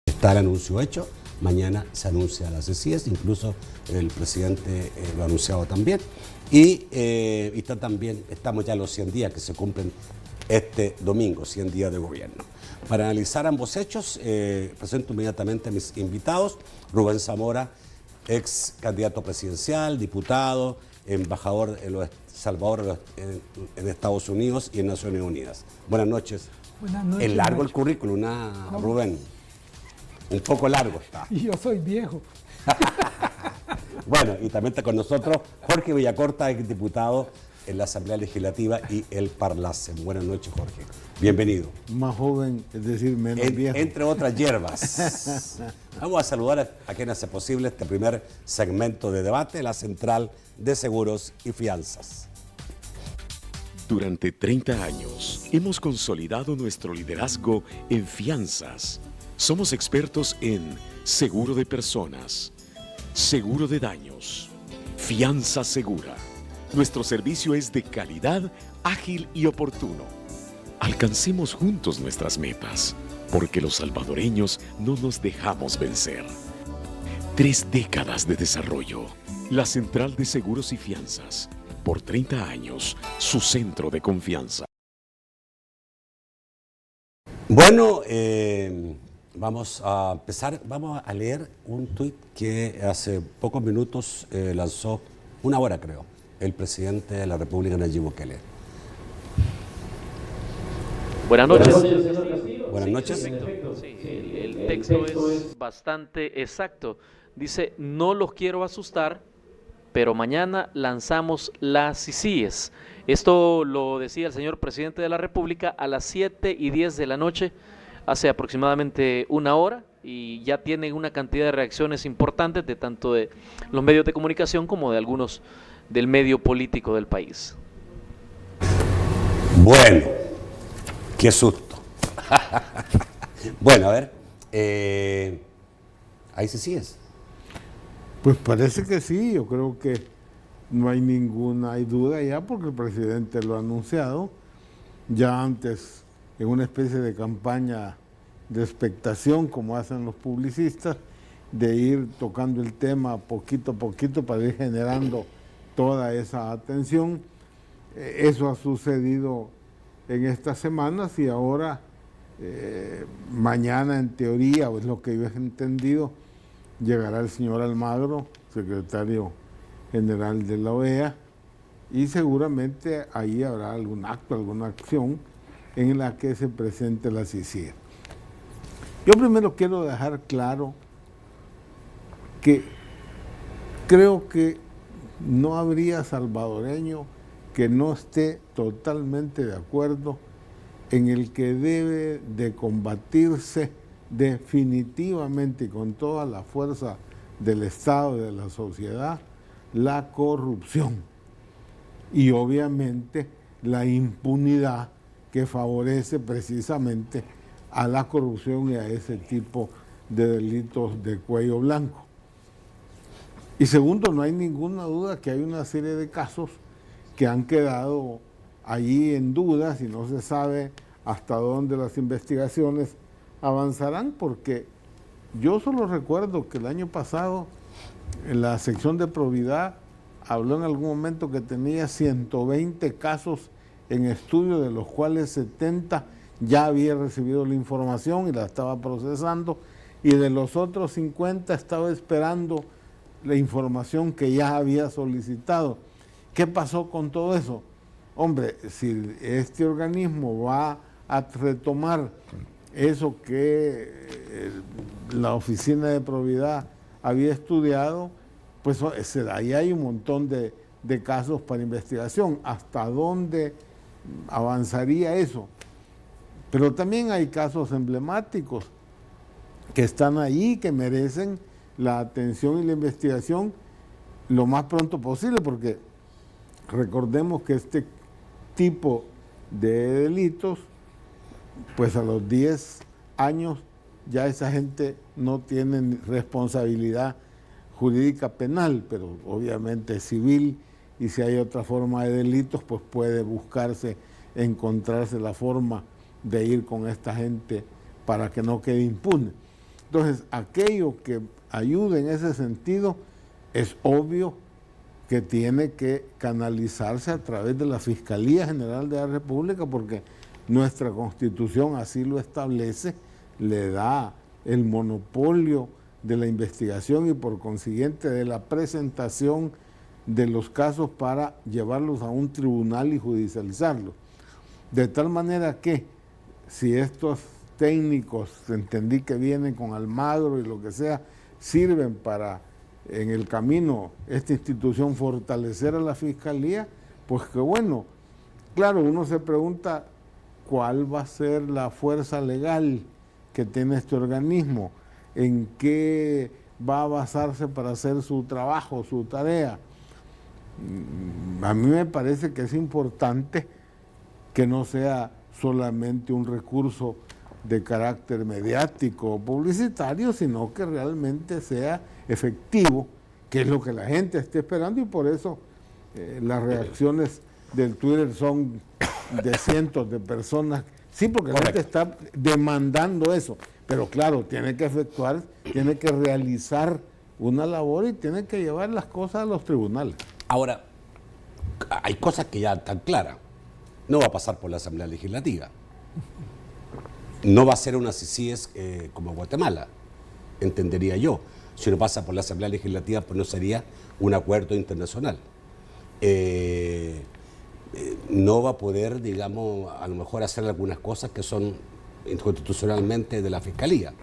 Está el anuncio hecho, mañana se anuncia las CICIES, incluso el presidente lo ha anunciado también. Y está también, estamos ya a los 100 días que se cumplen este domingo, 100 días de gobierno. Para analizar ambos hechos, presento inmediatamente a mis invitados. Rubén Zamora, ex candidato presidencial, diputado, embajador en los Salvador en Estados Unidos y en Naciones Unidas. Buenas noches. Buenas noches. Es largo el currículum, ¿no, Rubén? Un poco largo está. Y yo soy viejo. Bueno, y también está con nosotros Jorge Villacorta, ex diputado en la Asamblea Legislativa y el Parlacen. Buenas noches, Jorge. Bienvenido. Más joven, es decir, menos viejo. Entre otras hierbas. Vamos a saludar a quien hace posible este primer segmento de debate, la Central de Seguros y Fianzas. Durante 30 años hemos consolidado nuestro liderazgo en fianzas. Somos expertos en seguro de personas, seguro de daños, fianza segura. Nuestro servicio es de calidad, ágil y oportuno. Alcancemos juntos nuestras metas, porque los salvadoreños no nos dejamos vencer. 3 décadas de desarrollo. La Central de Seguros y Fianzas. Por 30 años, su centro de confianza. Bueno, vamos a empezar. Vamos a leer un tuit que hace pocos minutos lanzó, una hora creo, el presidente de la República, Nayib Bukele. Buenas noches. Buenas noches. Sí, el texto es bastante exacto. Dice, no los quiero asustar, pero mañana lanzamos las CICIES. Esto lo decía el señor presidente de la República a las 7:10 de la noche, hace aproximadamente una hora, y ya tienen una cantidad de reacciones importantes de tanto de los medios de comunicación como de algunos del medio político del país. Bueno, qué susto. Bueno, a ver, ahí CICIES. Pues parece que sí, yo creo que no hay ninguna duda ya porque el presidente lo ha anunciado ya antes en una especie de campaña de expectación como hacen los publicistas, de ir tocando el tema poquito a poquito para ir generando toda esa atención. Eso ha sucedido en estas semanas y ahora mañana en teoría, es lo que yo he entendido, llegará el señor Almagro, secretario general de la OEA, y seguramente ahí habrá algún acto, alguna acción en la que se presente la CICIE. Yo primero quiero dejar claro que creo que no habría salvadoreño que no esté totalmente de acuerdo en el que debe de combatirse definitivamente y con toda la fuerza del Estado y de la sociedad la corrupción y obviamente la impunidad que favorece precisamente a la corrupción y a ese tipo de delitos de cuello blanco. Y segundo, no hay ninguna duda que hay una serie de casos que han quedado allí en dudas y no se sabe hasta dónde las investigaciones avanzarán, porque yo solo recuerdo que el año pasado en la sección de probidad habló en algún momento que tenía 120 casos en estudio, de los cuales 70 ya había recibido la información y la estaba procesando, y de los otros 50 estaba esperando la información que ya había solicitado. ¿Qué pasó con todo eso? Hombre, si este organismo va a retomar eso que la Oficina de Probidad había estudiado, pues ahí hay un montón de casos para investigación. ¿Hasta dónde avanzaría eso? Pero también hay casos emblemáticos que están ahí, que merecen la atención y la investigación lo más pronto posible, porque recordemos que este tipo de delitos, pues a los 10 años ya esa gente no tiene responsabilidad jurídica penal, pero obviamente civil, y si hay otra forma de delitos, pues puede buscarse, encontrarse la forma de ir con esta gente para que no quede impune. Entonces, aquello que ayude en ese sentido es obvio que tiene que canalizarse a través de la Fiscalía General de la República, porque nuestra Constitución así lo establece, le da el monopolio de la investigación y por consiguiente de la presentación de los casos para llevarlos a un tribunal y judicializarlos. De tal manera que si estos técnicos, entendí que vienen con Almagro y lo que sea, sirven para en el camino esta institución fortalecer a la Fiscalía, pues que bueno. Claro, uno se pregunta cuál va a ser la fuerza legal que tiene este organismo, en qué va a basarse para hacer su trabajo, su tarea. A mí me parece que es importante que no sea solamente un recurso de carácter mediático o publicitario, sino que realmente sea efectivo, que es lo que la gente está esperando, y por eso las reacciones del Twitter son de cientos de personas. Sí, porque la gente está demandando eso, pero claro, tiene que efectuar, tiene que realizar una labor y tiene que llevar las cosas a los tribunales. Ahora, hay cosas que ya están claras. No va a pasar por la Asamblea Legislativa. No va a ser una CICIES como Guatemala, entendería yo. Si no pasa por la Asamblea Legislativa, pues no sería un acuerdo internacional. No va a poder, digamos, a lo mejor hacer algunas cosas que son inconstitucionalmente de la Fiscalía.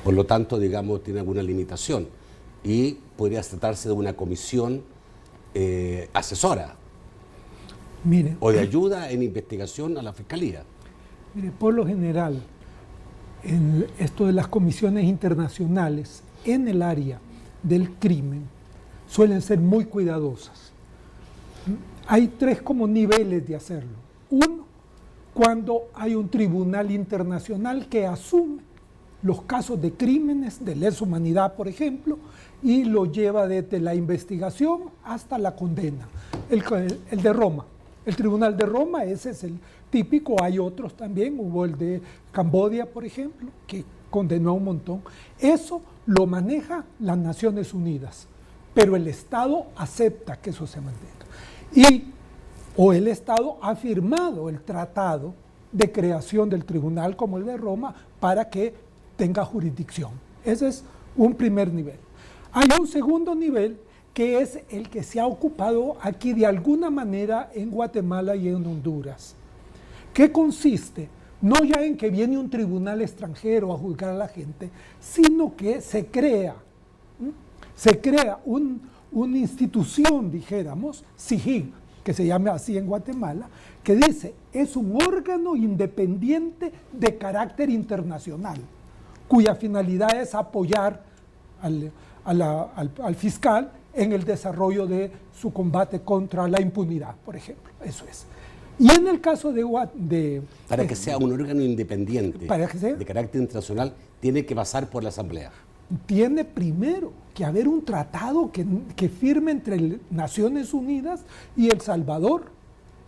Por lo tanto, digamos, tiene alguna limitación. Y podría tratarse de una comisión asesora. Mire, o de ayuda en investigación a la Fiscalía. Mire, por lo general, en esto de las comisiones internacionales en el área del crimen suelen ser muy cuidadosas. Hay tres como niveles de hacerlo. Uno, cuando hay un tribunal internacional que asume los casos de crímenes de lesa humanidad, por ejemplo, y lo lleva desde la investigación hasta la condena. El de Roma. El Tribunal de Roma, ese es el típico, hay otros también, hubo el de Camboya, por ejemplo, que condenó a un montón. Eso lo maneja las Naciones Unidas, pero el Estado acepta que eso se mantenga. O el Estado ha firmado el tratado de creación del tribunal como el de Roma para que tenga jurisdicción. Ese es un primer nivel. Hay un segundo nivel que es el que se ha ocupado aquí de alguna manera en Guatemala y en Honduras, que consiste no ya en que viene un tribunal extranjero a juzgar a la gente, sino que se crea una institución, dijéramos, SIGIN, que se llama así en Guatemala, que dice, es un órgano independiente de carácter internacional, cuya finalidad es apoyar al fiscal en el desarrollo de su combate contra la impunidad, por ejemplo. Eso es. Y en el caso para que sea un órgano independiente para que sea, de carácter internacional, tiene que pasar por la Asamblea. Tiene primero que haber un tratado que firme entre Naciones Unidas y El Salvador.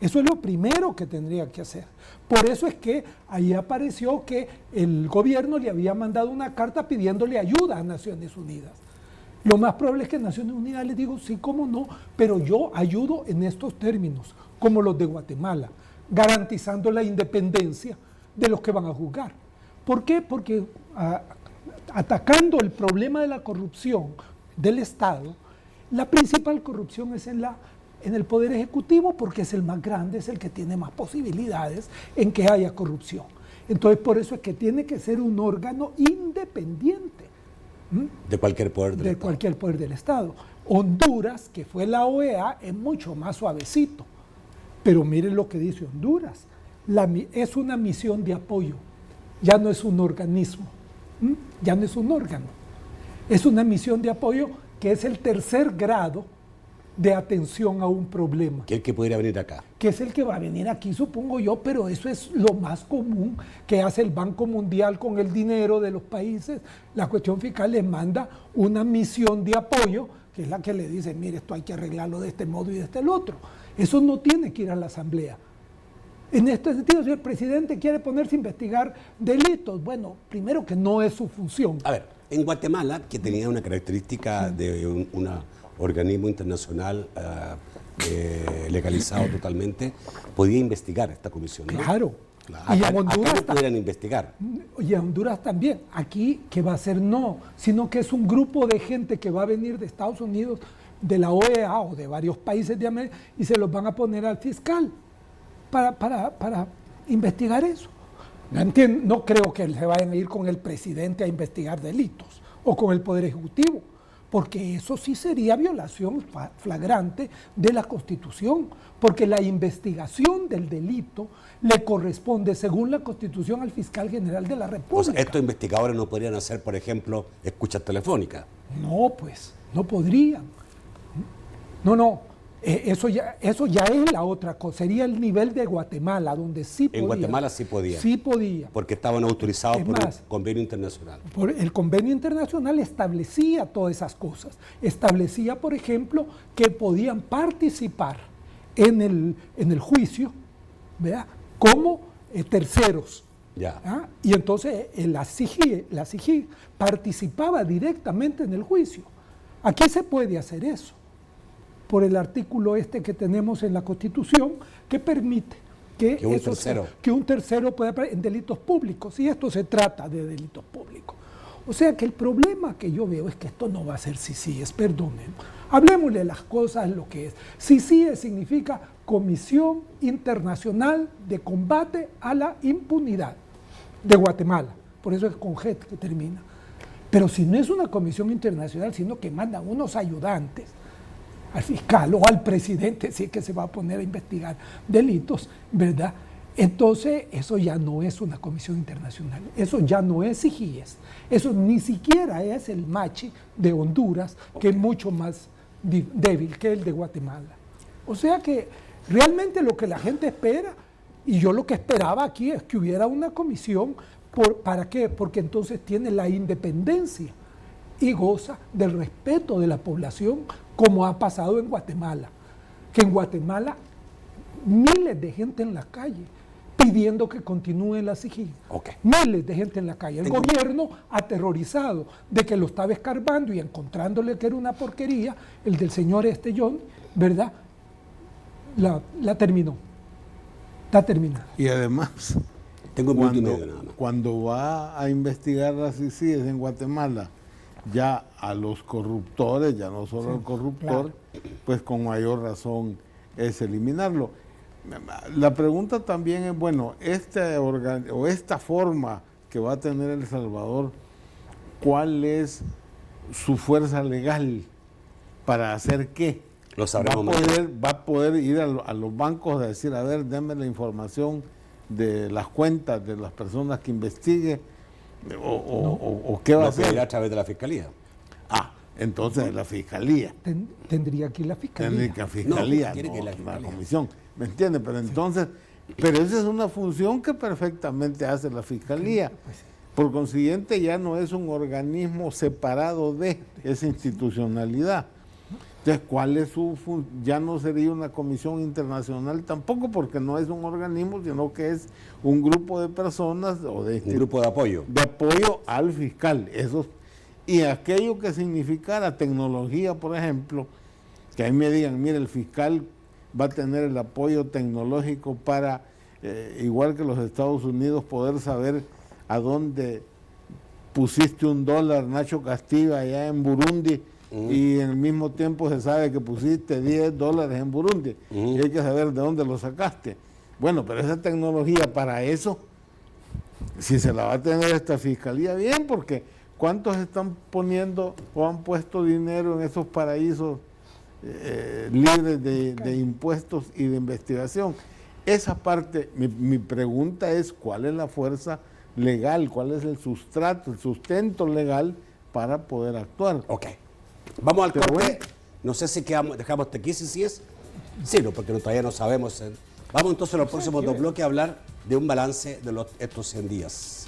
Eso es lo primero que tendría que hacer. Por eso es que ahí apareció que el gobierno le había mandado una carta pidiéndole ayuda a Naciones Unidas. Lo más probable es que Naciones Unidas les digo, sí, cómo no, pero yo ayudo en estos términos, como los de Guatemala, garantizando la independencia de los que van a juzgar. ¿Por qué? Porque atacando el problema de la corrupción del Estado, la principal corrupción es en el Poder Ejecutivo, porque es el más grande, es el que tiene más posibilidades en que haya corrupción. Entonces, por eso es que tiene que ser un órgano independiente. De cualquier poder del Estado. De cualquier poder del Estado. Honduras, que fue la OEA, es mucho más suavecito. Pero miren lo que dice Honduras. Es una misión de apoyo. Ya no es un organismo. Ya no es un órgano. Es una misión de apoyo que es el tercer grado de atención a un problema. Que es el que pudiera venir acá. Que es el que va a venir aquí, supongo yo, pero eso es lo más común que hace el Banco Mundial con el dinero de los países. La cuestión fiscal les manda una misión de apoyo, que es la que le dice, mire, esto hay que arreglarlo de este modo y de este el otro. Eso no tiene que ir a la Asamblea. En este sentido, si el presidente quiere ponerse a investigar delitos, bueno, primero que no es su función. A ver, en Guatemala, que tenía una característica de un organismo internacional legalizado totalmente, podía investigar esta comisión, ¿no? Claro. Claro. Y en Acá Honduras no pudieran investigar. Y en Honduras también. Aquí, que va a ser no, sino que es un grupo de gente que va a venir de Estados Unidos, de la OEA o de varios países de América, y se los van a poner al fiscal para investigar eso. No creo que se vayan a ir con el presidente a investigar delitos o con el Poder Ejecutivo, porque eso sí sería violación flagrante de la Constitución, porque la investigación del delito le corresponde, según la Constitución, al fiscal general de la República. O sea, estos investigadores no podrían hacer, por ejemplo, escuchas telefónicas. No, pues, no podrían. No. Eso ya es la otra cosa. Sería el nivel de Guatemala, donde sí podía. En Guatemala sí podía. Sí podía. Porque estaban autorizados Es por más, un convenio internacional. El convenio internacional establecía todas esas cosas. Establecía, por ejemplo, que podían participar en el juicio, ¿verdad?, como terceros. Ya. ¿Ah? Y entonces la CIGIG participaba directamente en el juicio. Aquí se puede hacer eso, por el artículo que tenemos en la Constitución, que permite que un tercero pueda en delitos públicos, y esto se trata de delitos públicos. O sea que el problema que yo veo es que esto no va a ser CICIES, perdonen. Hablemosle las cosas lo que es. CICIES significa Comisión Internacional de Combate a la Impunidad de Guatemala, por eso es con G que termina. Pero si no es una comisión internacional, sino que mandan unos ayudantes al fiscal o al presidente, si es que se va a poner a investigar delitos, ¿verdad? Entonces, eso ya no es una comisión internacional, eso ya no es CIGIES, eso ni siquiera es el MACHI de Honduras, que es mucho más débil que el de Guatemala. O sea que realmente lo que la gente espera, y yo lo que esperaba aquí es que hubiera una comisión, ¿para qué? Porque entonces tiene la independencia y goza del respeto de la población, como ha pasado en Guatemala, que en Guatemala miles de gente en la calle pidiendo que continúe la CIGIG. Okay. Miles de gente en la calle. El gobierno aterrorizado de que lo estaba escarbando y encontrándole que era una porquería, el del señor John, ¿verdad? La terminó. Está terminada. Y además, Tengo un minuto y medio nada más. cuando va a investigar las CICIES en Guatemala, ya a los corruptores, ya no solo al corruptor, pues con mayor razón es eliminarlo. La pregunta también es, bueno, esta forma que va a tener El Salvador, ¿cuál es su fuerza legal para hacer qué? Lo sabremos Va a poder ir a los bancos a decir, a ver, denme la información de las cuentas de las personas que investigue, o qué va a hacer. A través de la Fiscalía. Entonces la Fiscalía. Tendría que ir la Fiscalía. Tendría que la Fiscalía, tiene que ir la la Fiscalía. Comisión. ¿Me entiende? Pero entonces, pero esa es una función que perfectamente hace la Fiscalía. Por consiguiente, ya no es un organismo separado de esa institucionalidad. Entonces, ¿cuál es su función? Ya no sería una comisión internacional tampoco, porque no es un organismo, sino que es un grupo de personas o de Un grupo de apoyo. al fiscal. Y aquello que significara tecnología, por ejemplo, que ahí me digan, mire, el fiscal va a tener el apoyo tecnológico para, igual que los Estados Unidos, poder saber a dónde pusiste $1, Nacho Castillo, allá en Burundi, y en el mismo tiempo se sabe que pusiste $10 en Burundi, y hay que saber de dónde lo sacaste. Bueno, pero esa tecnología para eso, si se la va a tener esta fiscalía, bien, porque ¿cuántos están poniendo o han puesto dinero en esos paraísos libres de impuestos y de investigación? Esa parte, mi pregunta es, ¿cuál es la fuerza legal? ¿Cuál es el sustento legal para poder actuar? Ok. Vamos al Pero corte. bueno. No sé si dejamos hasta aquí, si es. Sí, no, porque todavía no sabemos. Vamos entonces en los próximos dos bloques a hablar de un balance de estos 100 días.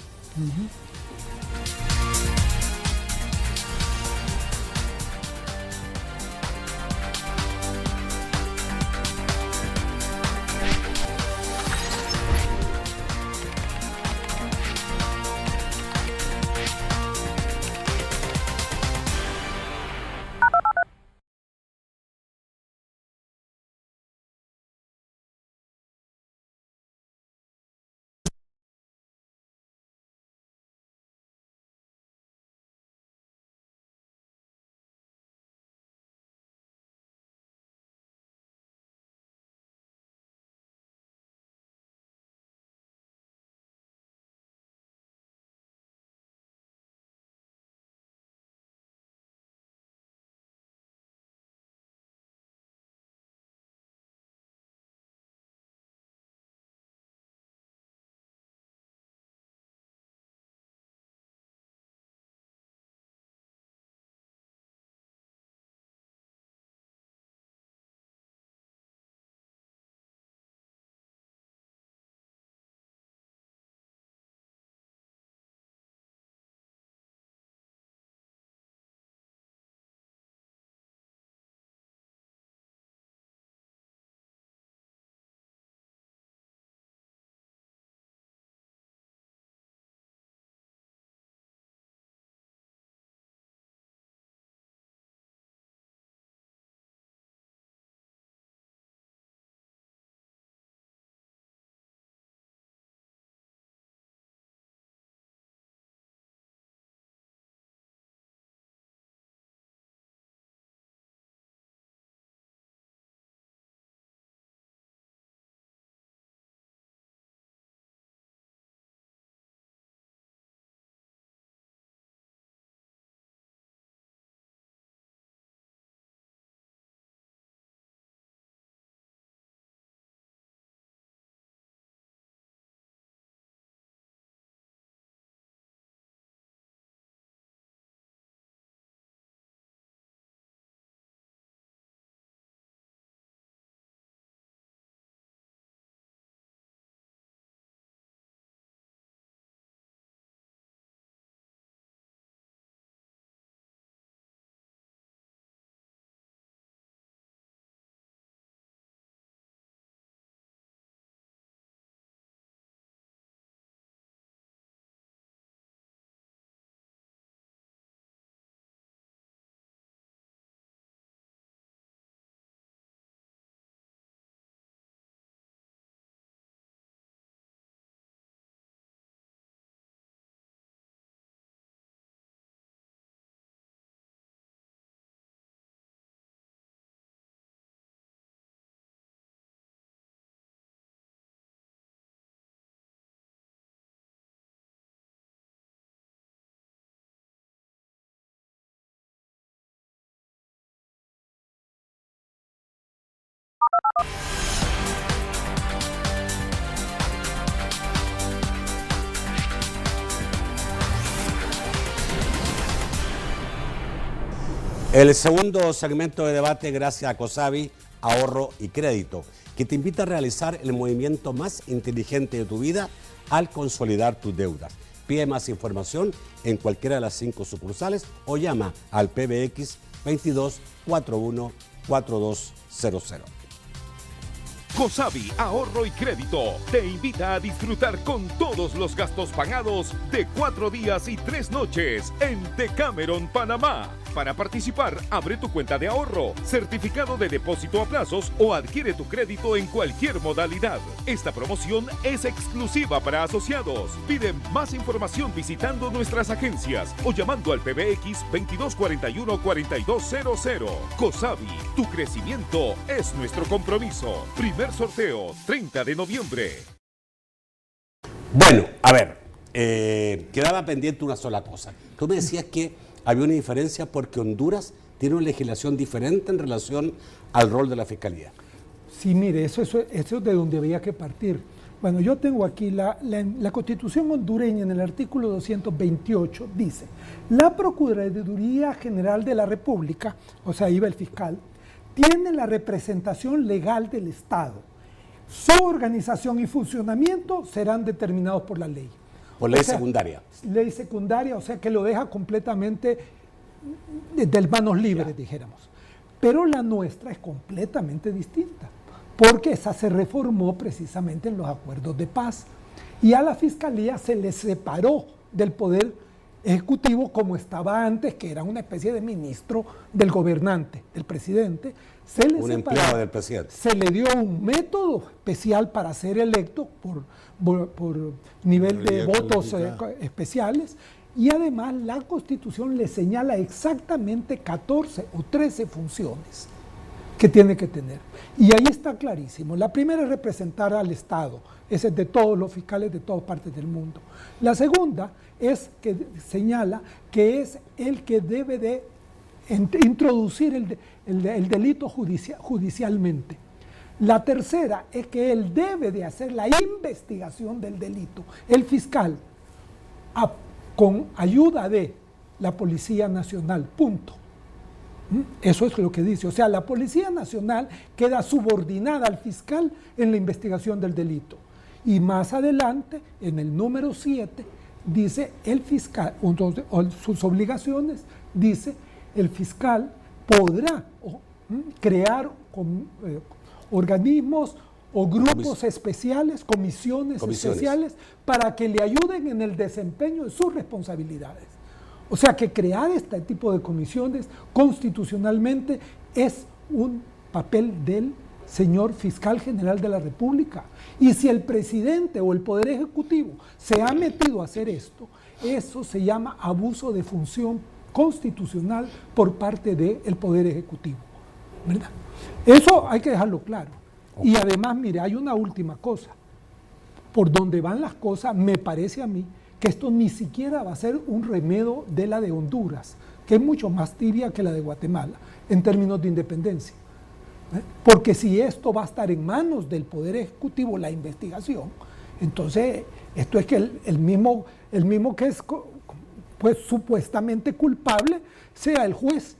El segundo segmento de debate gracias a COSAVI, Ahorro y Crédito, que te invita a realizar el movimiento más inteligente de tu vida al consolidar tus deudas. Pide más información en cualquiera de las 5 sucursales o llama al PBX 22 41 4200. COSAVI Ahorro y Crédito te invita a disfrutar con todos los gastos pagados de 4 días y 3 noches en Decameron, Panamá. Para participar, abre tu cuenta de ahorro, certificado de depósito a plazos o adquiere tu crédito en cualquier modalidad. Esta promoción es exclusiva para asociados. Pide más información visitando nuestras agencias o llamando al PBX 2241-4200. COSAVI, tu crecimiento es nuestro compromiso. Primer sorteo, 30 de noviembre. Bueno, a ver, quedaba pendiente una sola cosa. Tú me decías que había una diferencia porque Honduras tiene una legislación diferente en relación al rol de la Fiscalía. Sí, mire, eso es de donde había que partir. Bueno, yo tengo aquí la Constitución hondureña en el artículo 228, dice: la Procuraduría General de la República, o sea, iba el fiscal, tiene la representación legal del Estado. Su organización y funcionamiento serán determinados por la ley. Por ley secundaria. Ley secundaria, o sea que lo deja completamente de manos libres, dijéramos. Pero la nuestra es completamente distinta, porque esa se reformó precisamente en los acuerdos de paz. Y a la Fiscalía se le separó del Poder Ejecutivo como estaba antes, que era una especie de ministro del gobernante, del presidente. Un empleado del presidente. Se le dio un método especial para ser electo por nivel de votos especiales, y además la Constitución le señala exactamente 14 o 13 funciones que tiene que tener. Y ahí está clarísimo. La primera es representar al Estado, ese es de todos los fiscales de todas partes del mundo. La segunda es que señala que es el que debe de introducir el delito judicialmente. La tercera es que él debe de hacer la investigación del delito, el fiscal, con ayuda de la Policía Nacional, punto. Eso es lo que dice. O sea, la Policía Nacional queda subordinada al fiscal en la investigación del delito. Y más adelante, en el número 7, dice el fiscal, sus obligaciones, dice el fiscal podrá crear organismos o grupos especiales, comisiones especiales, para que le ayuden en el desempeño de sus responsabilidades. O sea que crear este tipo de comisiones constitucionalmente es un papel del señor fiscal general de la República. Y si el presidente o el Poder Ejecutivo se ha metido a hacer esto, eso se llama abuso de función constitucional por parte del Poder Ejecutivo, ¿verdad? Eso hay que dejarlo claro. Y además, mire, hay una última cosa. Por donde van las cosas, me parece a mí que esto ni siquiera va a ser un remedio de la de Honduras, que es mucho más tibia que la de Guatemala en términos de independencia. Porque si esto va a estar en manos del Poder Ejecutivo, la investigación, entonces esto es que el mismo que es pues supuestamente culpable sea el juez,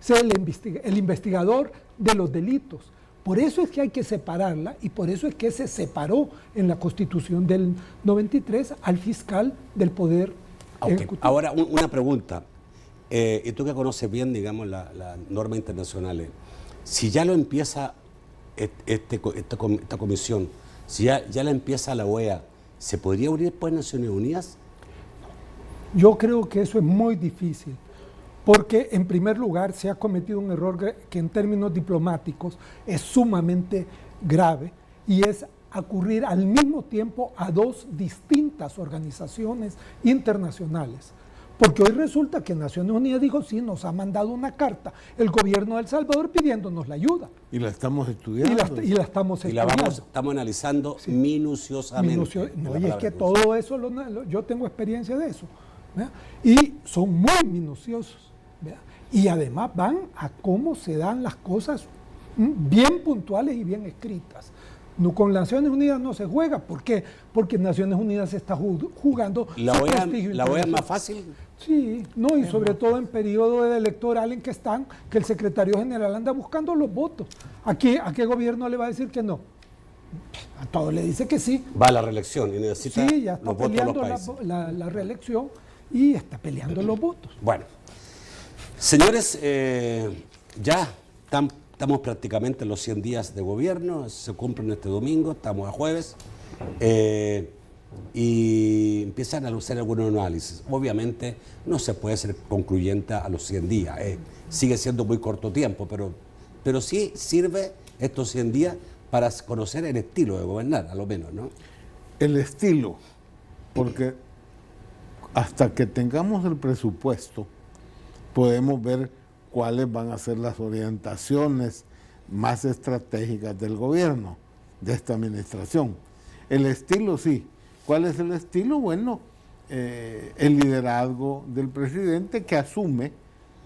sea el investigador de los delitos. Por eso es que hay que separarla y por eso es que se separó en la Constitución del 93 al fiscal del Poder Ejecutivo. Ahora, una pregunta, y tú que conoces bien, digamos, las normas internacionales, si ya lo empieza esta comisión, si ya la empieza la OEA, ¿se podría unir después Naciones Unidas? Yo creo que eso es muy difícil, porque en primer lugar se ha cometido un error que en términos diplomáticos es sumamente grave, y es acudir al mismo tiempo a dos distintas organizaciones internacionales. Porque hoy resulta que Naciones Unidas dijo, sí, nos ha mandado una carta el gobierno de El Salvador pidiéndonos la ayuda. Y la estamos estudiando. Y la estamos estudiando. Estamos analizando minuciosamente. No, y es que todo eso, yo tengo experiencia de eso, ¿verdad? Y son muy minuciosos, ¿verdad? Y además van a cómo se dan las cosas bien puntuales y bien escritas. No, con Naciones Unidas no se juega. ¿Por qué? Porque Naciones Unidas se está jugando La su OEA, prestigio la OEA es internacional. más fácil. Sí, no, y sobre todo en periodo electoral en que están, que el secretario general anda buscando los votos. ¿A qué gobierno le va a decir que no? A todos le dice que sí. Va a la reelección y necesita Sí, ya está los votos de los peleando países. la reelección y está peleando los votos. Bueno, señores, ya estamos prácticamente en los 100 días de gobierno, se cumplen este domingo, estamos a jueves, y empiezan a hacer algunos análisis. Obviamente no se puede ser concluyente a los 100 días, sigue siendo muy corto tiempo, pero sí sirve estos 100 días para conocer el estilo de gobernar, a lo menos, ¿no? El estilo, porque hasta que tengamos el presupuesto, podemos ver cuáles van a ser las orientaciones más estratégicas del gobierno, de esta administración. El estilo, sí. ¿Cuál es el estilo? Bueno, el liderazgo del presidente, que asume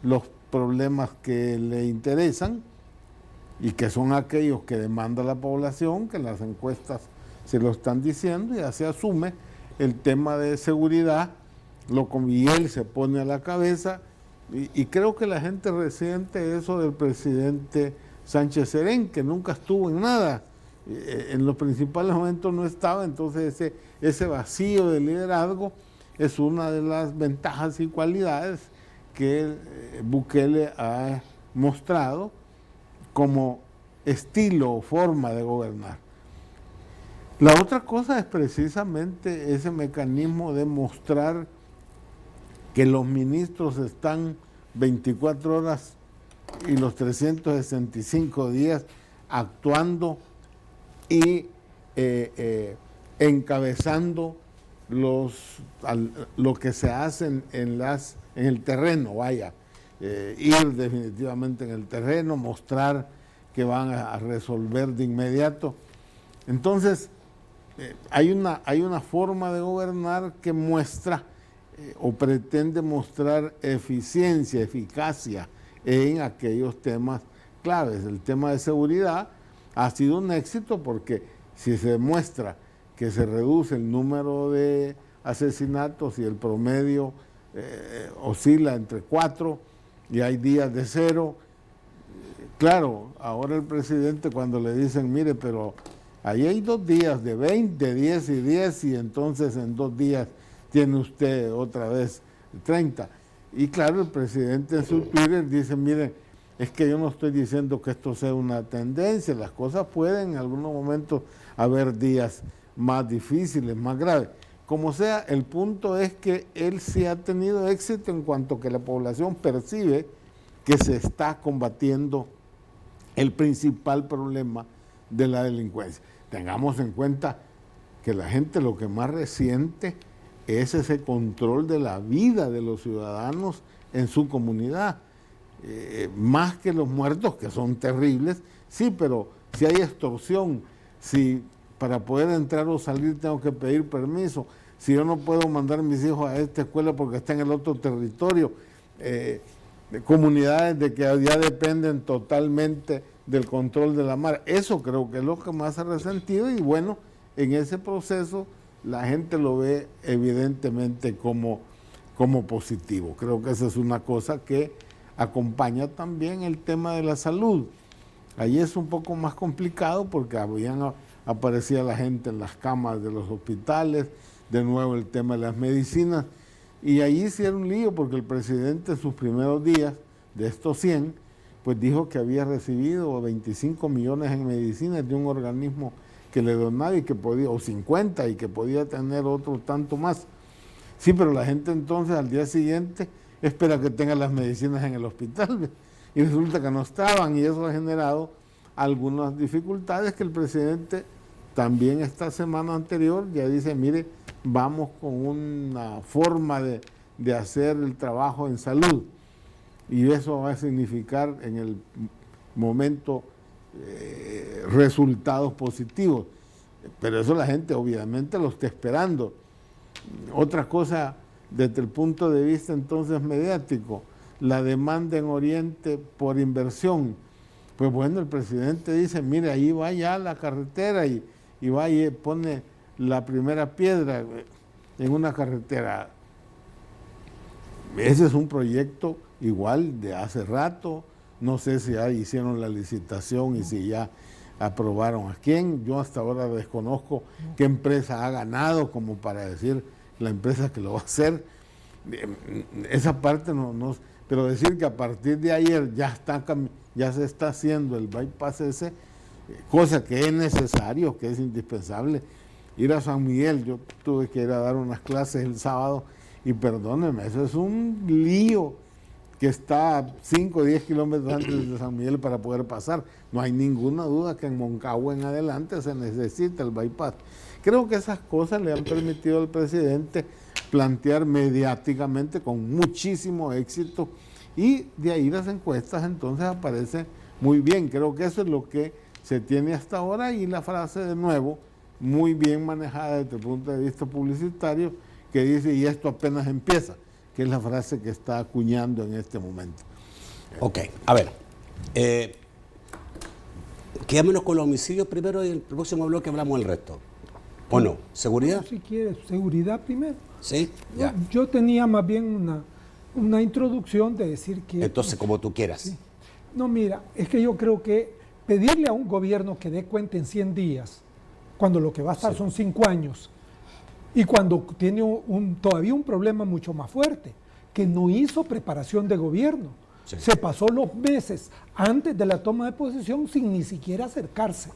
los problemas que le interesan y que son aquellos que demanda la población, que las encuestas se lo están diciendo, y así asume el tema de seguridad, y él se pone a la cabeza, y creo que la gente resiente eso del presidente Sánchez Serén, que nunca estuvo en nada, en los principales momentos no estaba. Entonces ese vacío de liderazgo es una de las ventajas y cualidades que Bukele ha mostrado como estilo o forma de gobernar. La otra cosa es precisamente ese mecanismo de mostrar que los ministros están 24 horas y los 365 días actuando y encabezando lo que se hace en el terreno, ir definitivamente en el terreno, mostrar que van a resolver de inmediato. Entonces, hay una forma de gobernar que muestra o pretende mostrar eficiencia, eficacia en aquellos temas claves. El tema de seguridad ha sido un éxito porque si se demuestra que se reduce el número de asesinatos y el promedio oscila entre 4 y hay días de 0, claro, ahora el presidente cuando le dicen, mire, pero ahí hay 2 días de 20, 10 y 10, y entonces en 2 días tiene usted otra vez 30. Y claro, el presidente en su Twitter dice, miren, es que yo no estoy diciendo que esto sea una tendencia, las cosas pueden en algunos momentos haber días más difíciles, más graves. Como sea, el punto es que él sí ha tenido éxito en cuanto que la población percibe que se está combatiendo el principal problema de la delincuencia. Tengamos en cuenta que la gente lo que más resiente es ese control de la vida de los ciudadanos en su comunidad. Más que los muertos, que son terribles, sí, pero si hay extorsión, si para poder entrar o salir tengo que pedir permiso, si yo no puedo mandar a mis hijos a esta escuela porque está en el otro territorio, comunidades de que ya dependen totalmente del control de la mar, eso creo que es lo que más ha resentido, y bueno, en ese proceso la gente lo ve evidentemente como positivo. Creo que esa es una cosa que acompaña también el tema de la salud. Allí es un poco más complicado porque aparecía la gente en las camas de los hospitales, de nuevo el tema de las medicinas, y allí sí era un lío porque el presidente en sus primeros días de estos 100, pues dijo que había recibido 25 millones en medicinas de un organismo que le donaba y que podía, o 50, y que podía tener otro tanto más. Sí, pero la gente entonces al día siguiente espera que tenga las medicinas en el hospital, y resulta que no estaban, y eso ha generado algunas dificultades que el presidente también esta semana anterior ya dice, mire, vamos con una forma de hacer el trabajo en salud, y eso va a significar en el momento resultados positivos, pero eso la gente obviamente lo está esperando. Otra cosa desde el punto de vista entonces mediático, la demanda en Oriente por inversión. Pues bueno, el presidente dice, mire, ahí va ya la carretera y va y pone la primera piedra en una carretera. Ese es un proyecto igual de hace rato, no sé si ya hicieron la licitación y si ya aprobaron a quién. Yo hasta ahora desconozco qué empresa ha ganado como para decir la empresa que lo va a hacer. Esa parte no, pero decir que a partir de ayer ya se está haciendo el bypass ese, cosa que es necesario, que es indispensable. Ir a San Miguel, yo tuve que ir a dar unas clases el sábado y perdónenme, eso es un lío que está 5 o 10 kilómetros antes de San Miguel para poder pasar. No hay ninguna duda que en Moncagua en adelante se necesita el bypass. Creo que esas cosas le han permitido al presidente plantear mediáticamente con muchísimo éxito y de ahí las encuestas entonces aparecen muy bien. Creo que eso es lo que se tiene hasta ahora y la frase de nuevo muy bien manejada desde el punto de vista publicitario que dice y esto apenas empieza, que es la frase que está acuñando en este momento. Ok, a ver, quedémonos con los homicidios primero y el próximo bloque hablamos del resto. ¿O no? ¿Seguridad? Si quieres, seguridad primero. Sí, ya. Yo tenía más bien una introducción de decir que... Entonces, como tú quieras. Sí. No, mira, es que yo creo que pedirle a un gobierno que dé cuenta en 100 días, cuando lo que va a estar son 5 años, y cuando tiene todavía un problema mucho más fuerte, que no hizo preparación de gobierno. Sí. Se pasó los meses antes de la toma de posesión sin ni siquiera acercarse.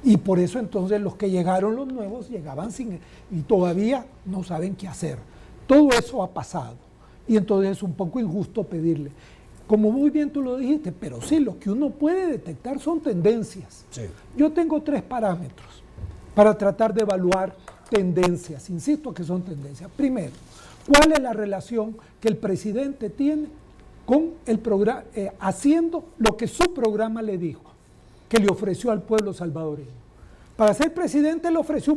Y por eso entonces los que llegaron, los nuevos, llegaban y todavía no saben qué hacer. Todo eso ha pasado. Y entonces es un poco injusto pedirle. Como muy bien tú lo dijiste, pero sí, lo que uno puede detectar son tendencias. Sí. Yo tengo 3 parámetros para tratar de evaluar tendencias. Insisto que son tendencias. Primero, ¿cuál es la relación que el presidente tiene con el programa, haciendo lo que su programa le dijo, que le ofreció al pueblo salvadoreño? Para ser presidente le ofreció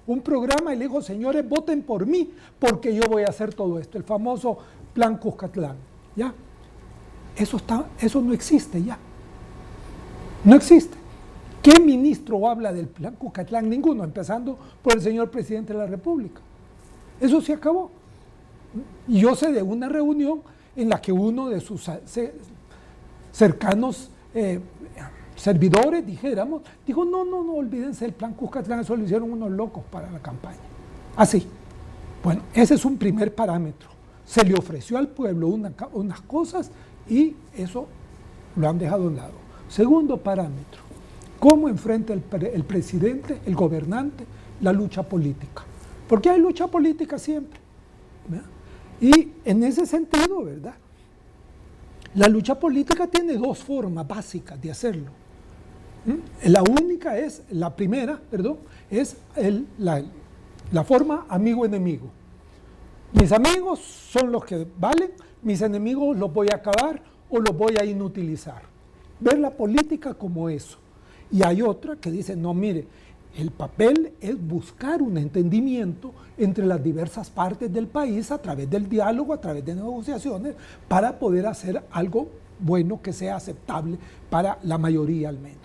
un programa y le dijo, señores, voten por mí, porque yo voy a hacer todo esto. El famoso Plan Cuscatlán. ¿Ya? Eso no existe ya. No existe. ¿Qué ministro habla del Plan Cuscatlán? Ninguno, empezando por el señor presidente de la República. Eso se acabó. Y yo sé de una reunión en la que uno de sus cercanos servidores, dijo, no, olvídense del Plan Cuscatlán, eso lo hicieron unos locos para la campaña. Así. Bueno, ese es un primer parámetro. Se le ofreció al pueblo unas cosas y eso lo han dejado a un lado. Segundo parámetro, ¿cómo enfrenta el presidente, el gobernante, la lucha política? Porque hay lucha política siempre, ¿verdad? Y en ese sentido, ¿verdad? La lucha política tiene 2 formas básicas de hacerlo. La primera, es la forma amigo-enemigo. Mis amigos son los que valen, mis enemigos los voy a acabar o los voy a inutilizar. Ver la política como eso. Y hay otra que dice, no, mire, el papel es buscar un entendimiento entre las diversas partes del país a través del diálogo, a través de negociaciones, para poder hacer algo bueno que sea aceptable para la mayoría al menos.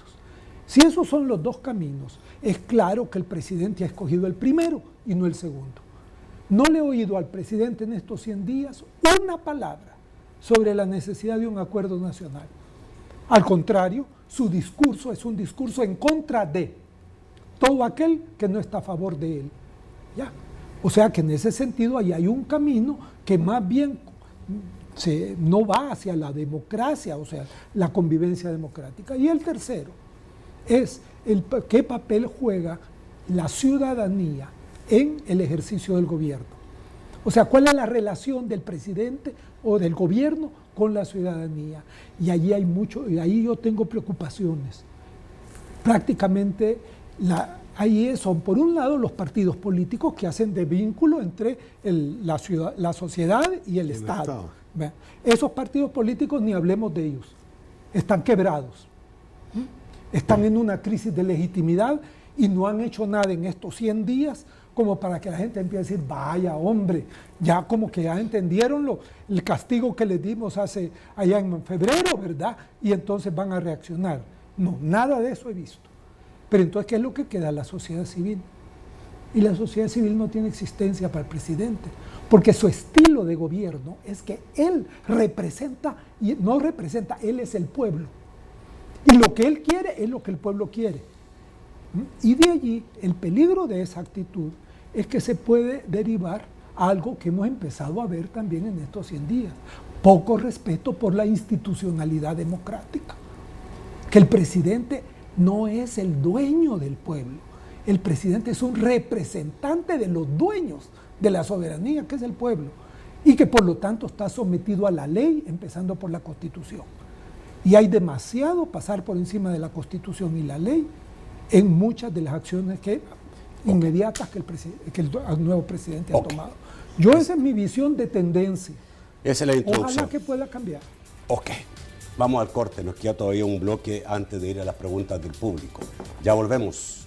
Si esos son los 2 caminos, es claro que el presidente ha escogido el primero y no el segundo. No le he oído al presidente en estos 100 días una palabra sobre la necesidad de un acuerdo nacional. Al contrario, su discurso es un discurso en contra de todo aquel que no está a favor de él. ¿Ya? O sea que en ese sentido ahí hay un camino que más bien no va hacia la democracia, o sea, la convivencia democrática. Y el tercero es qué papel juega la ciudadanía en el ejercicio del gobierno. O sea, ¿cuál es la relación del presidente o del gobierno con la ciudadanía? Y allí hay mucho, y ahí yo tengo preocupaciones. Prácticamente ahí son, por un lado, los partidos políticos que hacen de vínculo entre la sociedad y el Estado. Esos partidos políticos, ni hablemos de ellos, están quebrados. Están en una crisis de legitimidad y no han hecho nada en estos 100 días como para que la gente empiece a decir, vaya hombre, ya como que ya entendieron el castigo que les dimos allá en febrero, ¿verdad? Y entonces van a reaccionar. No, nada de eso he visto. Pero entonces, ¿qué es lo que queda? La sociedad civil. Y la sociedad civil no tiene existencia para el presidente, porque su estilo de gobierno es que él representa, y no representa, él es el pueblo. Y lo que él quiere es lo que el pueblo quiere. Y de allí, el peligro de esa actitud es que se puede derivar a algo que hemos empezado a ver también en estos 100 días. Poco respeto por la institucionalidad democrática. Que el presidente no es el dueño del pueblo. El presidente es un representante de los dueños de la soberanía, que es el pueblo, y que por lo tanto está sometido a la ley, empezando por la Constitución. Y hay demasiado pasar por encima de la Constitución y la ley en muchas de las acciones inmediatas que el nuevo presidente ha tomado. Esa es mi visión de tendencia. Esa es la introducción. Ojalá que pueda cambiar. Ok, vamos al corte. Nos queda todavía un bloque antes de ir a las preguntas del público. Ya volvemos.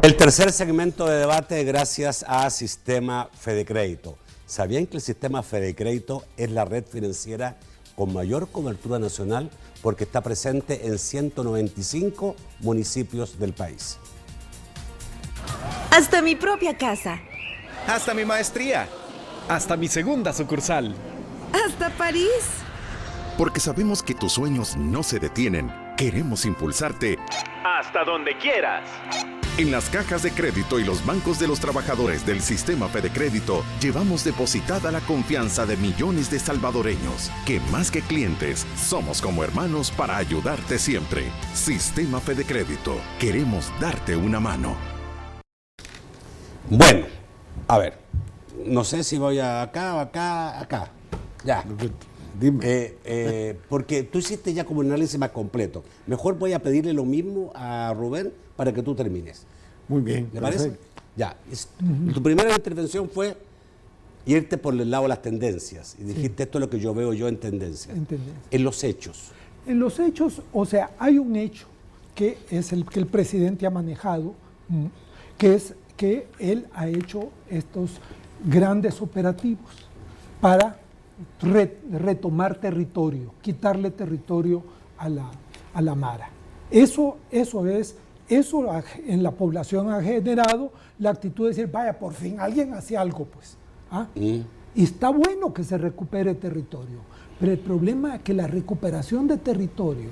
El tercer segmento de debate gracias a Sistema Fedecrédito. ¿Sabían que el Sistema Fedecrédito es la red financiera con mayor cobertura nacional porque está presente en 195 municipios del país? Hasta mi propia casa. Hasta mi maestría. Hasta mi segunda sucursal. Hasta París. Porque sabemos que tus sueños no se detienen. Queremos impulsarte hasta donde quieras. En las cajas de crédito y los bancos de los trabajadores del Sistema Fedecrédito llevamos depositada la confianza de millones de salvadoreños, que más que clientes, somos como hermanos para ayudarte siempre. Sistema Fedecrédito, queremos darte una mano. Bueno, a ver, no sé si voy acá o acá. Ya. Dime. Porque tú hiciste ya como un análisis más completo. Mejor voy a pedirle lo mismo a Rubén para que tú termines. Muy bien. ¿Le parece? Perfecto. Ya. Tu primera intervención fue irte por el lado de las tendencias. Y dijiste, esto es lo que yo veo yo en tendencias. En tendencias. En los hechos. En los hechos, o sea, hay un hecho que es el que el presidente ha manejado, que es que él ha hecho estos grandes operativos para retomar territorio, quitarle territorio a la Mara. Eso en la población ha generado la actitud de decir, vaya, por fin alguien hace algo, pues. ¿Ah? Y está bueno que se recupere territorio, pero el problema es que la recuperación de territorio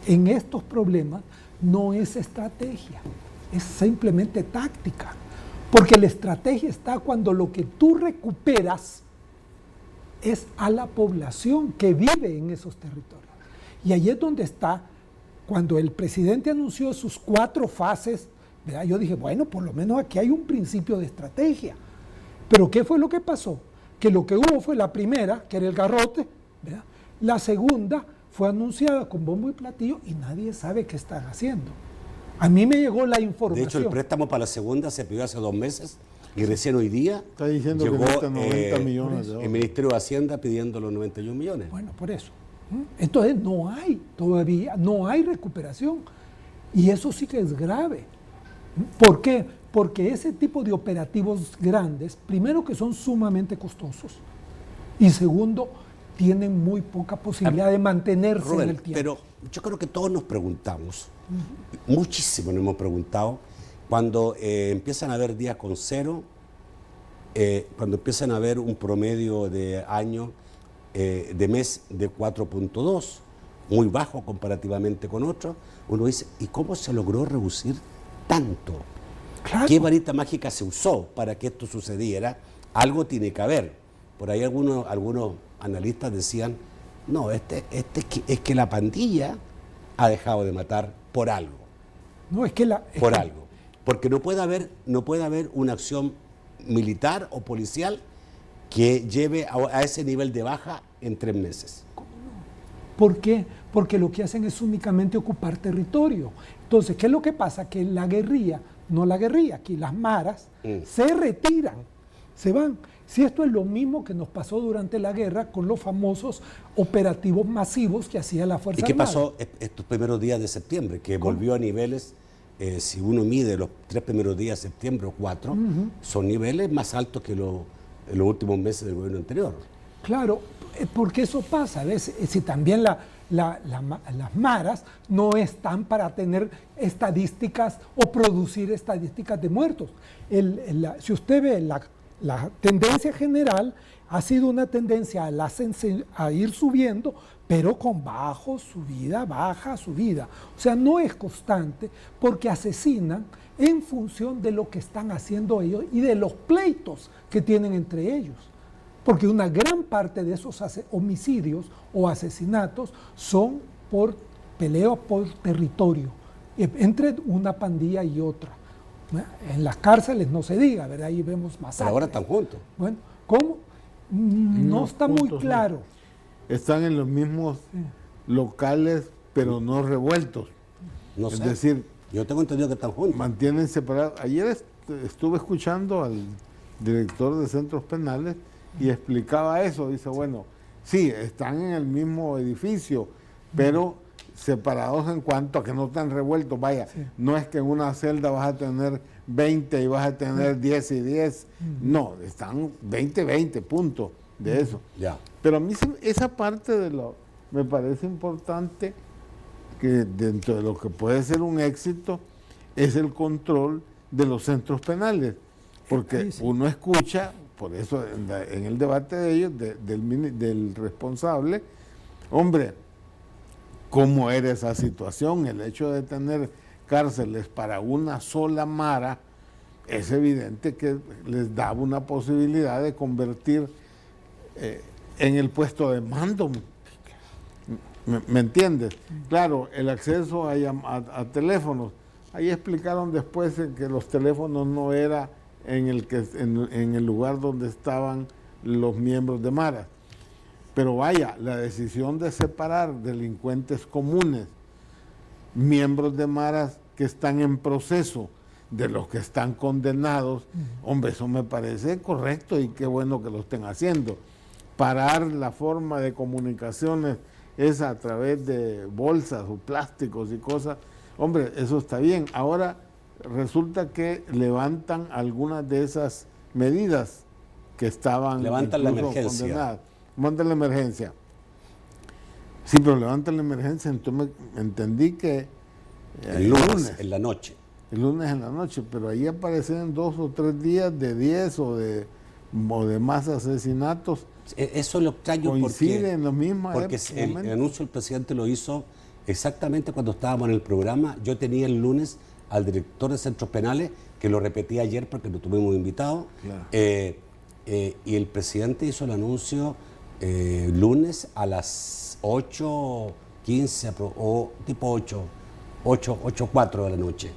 en estos problemas no es estrategia, es simplemente táctica, porque la estrategia está cuando lo que tú recuperas es a la población que vive en esos territorios. Y ahí es donde está, cuando el presidente anunció sus 4 fases, ¿verdad? Yo dije, bueno, por lo menos aquí hay un principio de estrategia. Pero ¿qué fue lo que pasó? Que lo que hubo fue la primera, que era el garrote, ¿verdad? La segunda fue anunciada con bombo y platillo y nadie sabe qué están haciendo. A mí me llegó la información. De hecho, el préstamo para la segunda se pidió hace 2 meses y recién hoy día Está diciendo llegó que necesita 90 millones de dólares. el Ministerio de Hacienda pidiendo los 91 millones. Bueno, por eso. Entonces no hay todavía, no hay recuperación. Y eso sí que es grave. ¿Por qué? Porque ese tipo de operativos grandes, primero que son sumamente costosos y segundo, tienen muy poca posibilidad de mantenerse Rubén, en el tiempo. pero yo creo que todos nos preguntamos, muchísimo nos hemos preguntado, cuando empiezan a haber días con cero, cuando empiezan a haber un promedio de año, de mes de 4.2, muy bajo comparativamente con otros, uno dice, ¿y cómo se logró reducir tanto? Claro. ¿Qué varita mágica se usó para que esto sucediera? Algo tiene que haber. Por ahí algunos analistas decían, no, es que la pandilla ha dejado de matar por algo. No, es que algo. Porque no puede haber una acción militar o policial que lleve a ese nivel de baja en 3 meses. ¿Por qué? Porque lo que hacen es únicamente ocupar territorio. Entonces, ¿qué es lo que pasa? Que aquí las maras se retiran, se van. Si esto es lo mismo que nos pasó durante la guerra con los famosos operativos masivos que hacía la Fuerza Armada. ¿Y qué Armada. pasó estos primeros días de septiembre? Que volvió a niveles, si uno mide los 3 primeros días de septiembre o 4, son niveles más altos que en los últimos meses del gobierno anterior. Claro, porque eso pasa, ¿ves? Si también las maras no están para tener estadísticas o producir estadísticas de muertos. Si usted ve la tendencia general, ha sido una tendencia a ir subiendo, pero con bajo, subida, baja, subida. O sea, no es constante porque asesinan en función de lo que están haciendo ellos y de los pleitos que tienen entre ellos. Porque una gran parte de esos homicidios o asesinatos son por pelea por territorio, entre una pandilla y otra. En las cárceles no se diga, ¿verdad? Ahí vemos masacres. Pero ahora están juntos. Bueno, ¿cómo? No está muy juntos, claro. No. Están en los mismos locales, pero no revueltos. No es sé. decir, yo tengo entendido que están juntos. Mantienen separados. Ayer estuve escuchando al director de centros penales y explicaba eso. Dice, bueno, sí, están en el mismo edificio, pero separados en cuanto a que no están revueltos. Vaya, no es que en una celda vas a tener 20 y vas a tener 10 y 10. No, están 20, punto de eso. Ya. Pero a mí esa parte me parece importante, que dentro de lo que puede ser un éxito es el control de los centros penales. Porque uno escucha, por eso en el debate de ellos, del responsable, hombre, ¿cómo era esa situación? El hecho de tener cárceles para una sola mara, es evidente que les daba una posibilidad de convertir en el puesto de mando. ¿Me entiendes? Claro, el acceso a teléfonos. Ahí explicaron después que los teléfonos no era en el lugar donde estaban los miembros de Mara. Pero vaya, la decisión de separar delincuentes comunes, miembros de Maras que están en proceso de los que están condenados, hombre, eso me parece correcto y qué bueno que lo estén haciendo. Parar la forma de comunicaciones es a través de bolsas o plásticos y cosas, hombre, eso está bien. Ahora resulta que levantan algunas de esas medidas que estaban levantan la incluso emergencia. condenadas. Levantan la emergencia. Sí, pero levantan la emergencia, entonces entendí que El lunes, en la noche. el lunes en la noche, pero ahí aparecen 2 o 3 días de 10 o de más asesinatos. Eso es lo extraño Coincide porque, en los mismos porque el anuncio del presidente lo hizo exactamente cuando estábamos en el programa. Yo tenía el lunes al director de centros penales, que lo repetí ayer porque lo tuvimos invitado, Claro. Y el presidente hizo el anuncio lunes a las 8:15 o tipo 8:04 de la noche.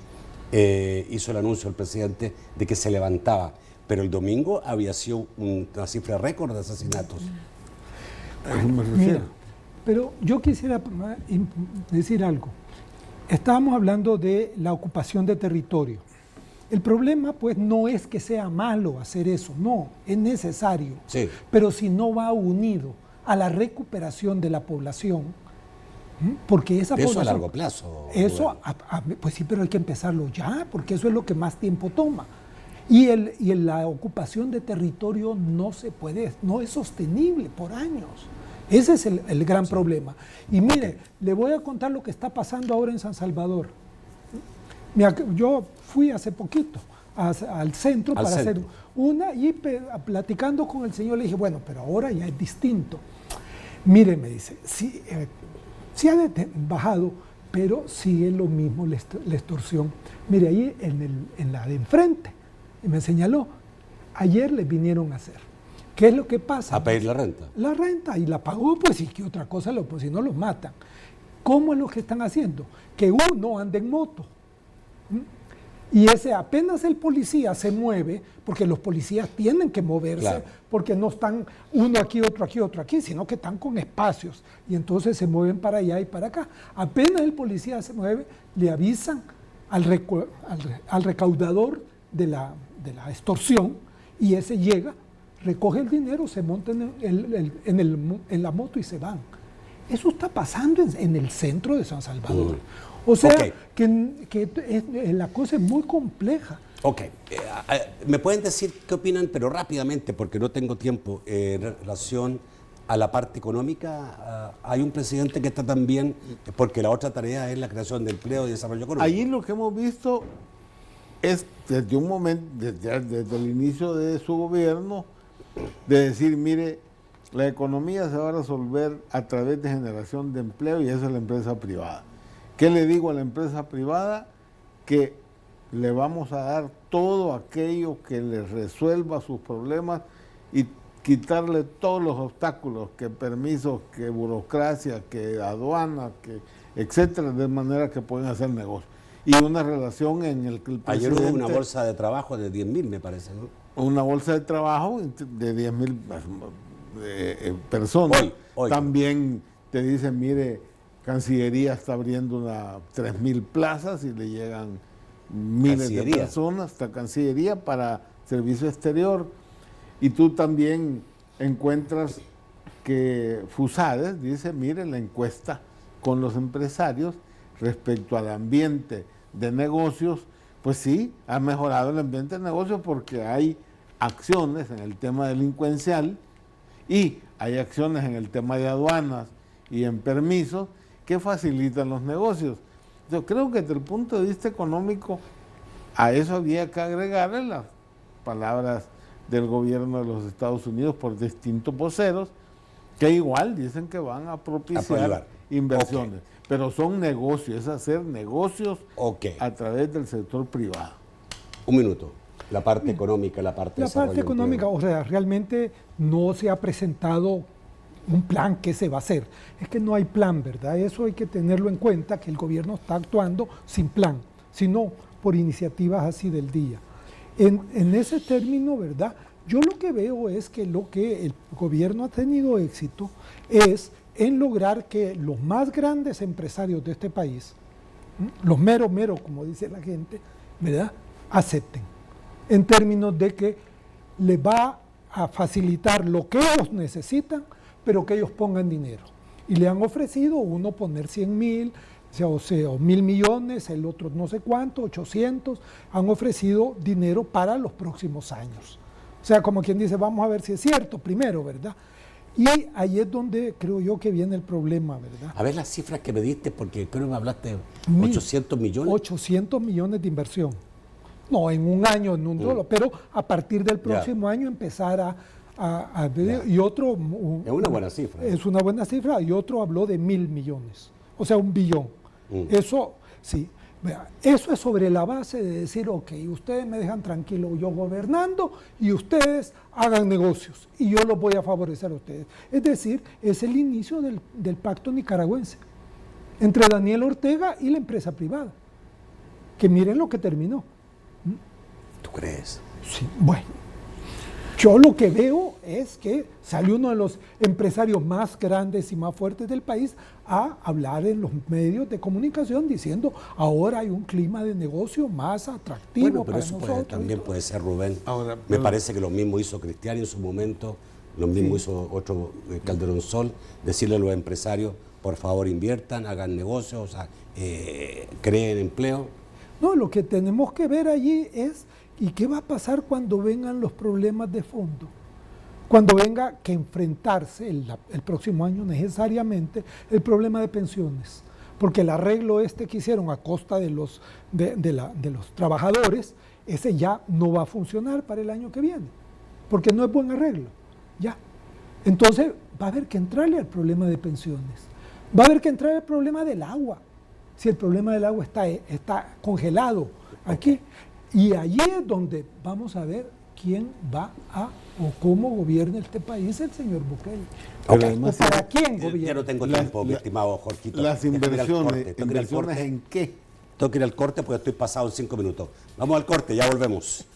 Hizo el anuncio el presidente de que se levantaba, pero el domingo había sido una cifra récord de asesinatos. A eso me refiero. Mira, pero yo quisiera decir algo. Estábamos hablando de la ocupación de territorio. El problema, pues, no es que sea malo hacer eso, no, es necesario. Sí. Pero si no va unido a la recuperación de la población, porque esa Eso población... a largo plazo. Eso, Rubén. pues sí, pero hay que empezarlo ya, porque eso es lo que más tiempo toma. Y la ocupación de territorio no se puede, no es sostenible por años. Ese es el gran problema. Y mire, le voy a contar lo que está pasando ahora en San Salvador. Yo fui hace poquito al centro para hacer una y platicando con el señor le dije, bueno, pero ahora ya es distinto. Mire, me dice, sí ha bajado, pero sigue lo mismo la extorsión. Mire, ahí en la de enfrente, y me señaló, ayer le vinieron a hacer. ¿Qué es lo que pasa? A pedir la renta. La renta, y la pagó, pues, y qué otra cosa, pues, si no los matan. ¿Cómo es lo que están haciendo? Que uno anda en moto. Y apenas el policía se mueve, porque los policías tienen que moverse, Claro. porque no están uno aquí, otro aquí, sino que están con espacios, y entonces se mueven para allá y para acá. Apenas el policía se mueve, le avisan al recaudador de la extorsión, y ese llega, recoge el dinero, se monta en la moto y se van. Eso está pasando en el centro de San Salvador. O sea, Ok. que la cosa es muy compleja. Ok, me pueden decir qué opinan, pero rápidamente, porque no tengo tiempo, en relación a la parte económica. Hay un presidente que está también, porque la otra tarea es la creación de empleo y desarrollo económico. Allí lo que hemos visto es desde un momento, desde el inicio de su gobierno, de decir, mire, la economía se va a resolver a través de generación de empleo y eso es la empresa privada. ¿Qué le digo a la empresa privada? Que le vamos a dar todo aquello que le resuelva sus problemas y quitarle todos los obstáculos, que permisos, que burocracia, que aduana, que etcétera, de manera que pueden hacer negocio. Y una relación en el que el Ayer presidente... hubo una bolsa de trabajo de 10.000, me parece, ¿no? Una bolsa de trabajo de 10.000 personas. Hoy. También te dicen, mire, Cancillería está abriendo 3.000 plazas y le llegan miles de personas hasta Cancillería para servicio exterior. Y tú también encuentras que FUSADES dice, mire, la encuesta con los empresarios respecto al ambiente de negocios, pues sí, ha mejorado el ambiente de negocios porque hay acciones en el tema delincuencial y hay acciones en el tema de aduanas y en permisos que facilitan los negocios. Yo creo que desde el punto de vista económico a eso había que agregarle las palabras del gobierno de los Estados Unidos por distintos voceros que igual dicen que van a propiciar inversiones. Pero son negocios, es hacer negocios a través del sector privado. Un minuto. La parte económica, la parte de desarrollo. La parte económica, o sea, realmente no se ha presentado un plan que se va a hacer. Es que no hay plan, ¿verdad? Eso hay que tenerlo en cuenta, que el gobierno está actuando sin plan, sino por iniciativas así del día. En ese término, ¿verdad? Yo lo que veo es que lo que el gobierno ha tenido éxito es en lograr que los más grandes empresarios de este país, los meros, como dice la gente, ¿verdad?, acepten, en términos de que les va a facilitar lo que ellos necesitan, pero que ellos pongan dinero. Y le han ofrecido uno poner 100.000, o sea, 1.000 millones, el otro no sé cuánto, 800, han ofrecido dinero para los próximos años. O sea, como quien dice, vamos a ver si es cierto primero, ¿verdad? Y ahí es donde creo yo que viene el problema, ¿verdad? A ver las cifras que me diste, porque creo que me hablaste de 800 millones. 800 millones de inversión. No, en un año, en un solo, pero a partir del próximo año empezar a y otro... Es una buena cifra. Es una buena cifra, y otro habló de 1.000 millones, o sea, 1 billón. Eso, sí, vea, eso es sobre la base de decir, ok, ustedes me dejan tranquilo yo gobernando y ustedes hagan negocios y yo los voy a favorecer a ustedes. Es decir, es el inicio del pacto nicaragüense entre Daniel Ortega y la empresa privada, que miren lo que terminó. ¿Tú crees? Sí, bueno. Yo lo que veo es que salió uno de los empresarios más grandes y más fuertes del país a hablar en los medios de comunicación diciendo ahora hay un clima de negocio más atractivo Bueno, pero para eso nosotros. también puede ser, Rubén. Ahora, Me pero- parece que lo mismo hizo Cristiani en su momento, lo mismo hizo otro Calderón Sol, decirle a los empresarios, por favor inviertan, hagan negocios, o sea, creen empleo. No, lo que tenemos que ver allí es ¿y qué va a pasar cuando vengan los problemas de fondo? Cuando venga que enfrentarse el próximo año necesariamente el problema de pensiones. Porque el arreglo que hicieron a costa de los trabajadores, ese ya no va a funcionar para el año que viene. Porque no es buen arreglo. Ya. Entonces va a haber que entrarle al problema de pensiones. Va a haber que entrarle al problema del agua. Si el problema del agua está congelado aquí. Y allí es donde vamos a ver quién va o cómo gobierna este país el señor Bukele. Pero O además, para quién Ya gobierna. no tengo Las- tiempo, mi la- estimado Jorgito. Las Déjame ir al inversiones, corte. Tengo que ir al ¿inversiones corte. en qué? Tengo que ir al corte porque estoy pasado en 5 minutos. Vamos al corte, ya volvemos.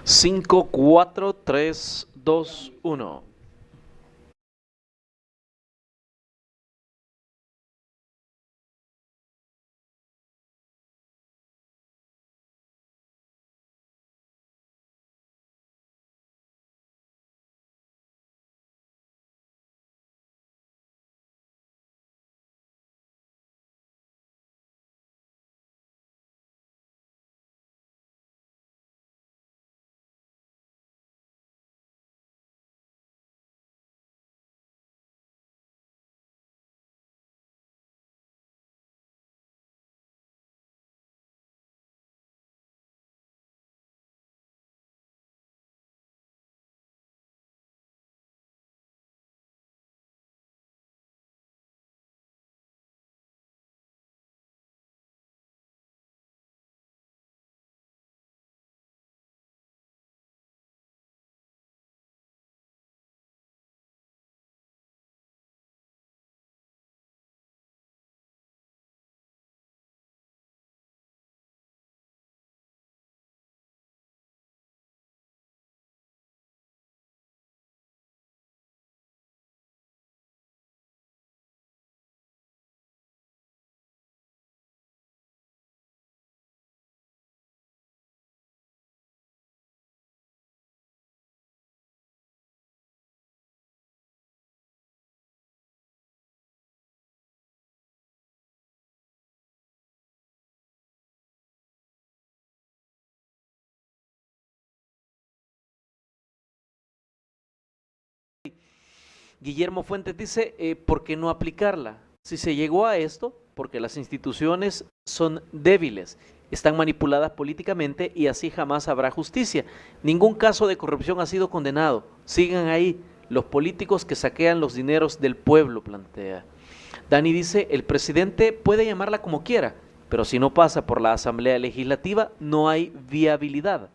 Cinco, cuatro, tres, dos, uno. Guillermo Fuentes dice, ¿por qué no aplicarla? Si se llegó a esto, porque las instituciones son débiles, están manipuladas políticamente y así jamás habrá justicia. Ningún caso de corrupción ha sido condenado. Sigan ahí los políticos que saquean los dineros del pueblo, plantea. Dani dice, el presidente puede llamarla como quiera, pero si no pasa por la Asamblea Legislativa, no hay viabilidad.